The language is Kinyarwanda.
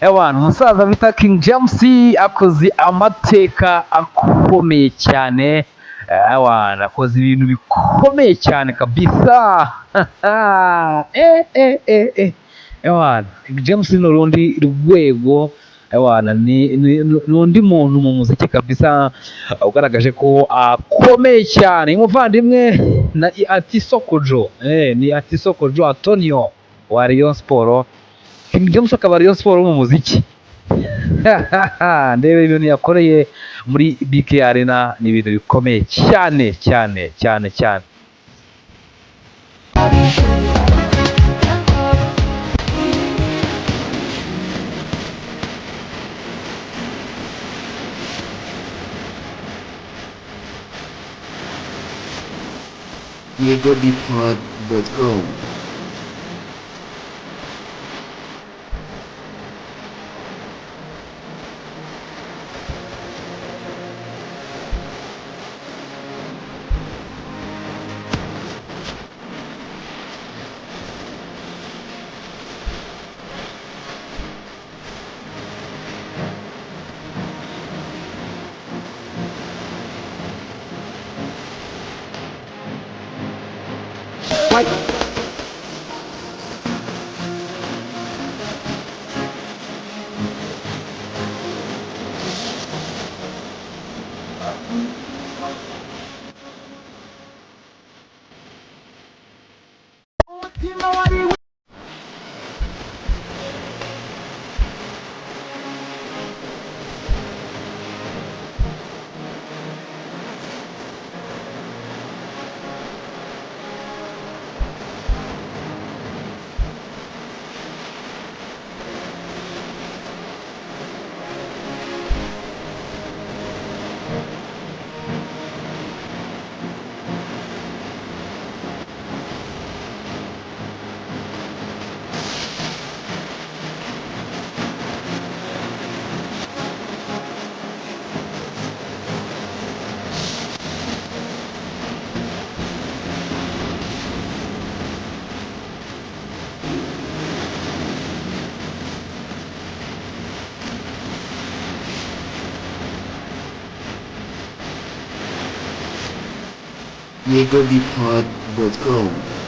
Ewana umusaza bita King James akoze amateka akomeye cyane. Ewana akoze ibintu bikomeye cyane kabisa. Ewana King James ni urundi rwego. Ewana ni undi muntu mu muziki kabisa, ugaragaje ko akomeye cyane. Umuvandimwe na Artiso Kosjo, ni Artiso Kosjo Antonio wa Rayon Sport. King James akaba Rayon Sport mu muziki. Ndebe ibintu yakoreye muri BK Arena ni ibintu bikomeye cyane cyane cyane cyane. YegoDeepHeart.com. YegoDeepHeart.com.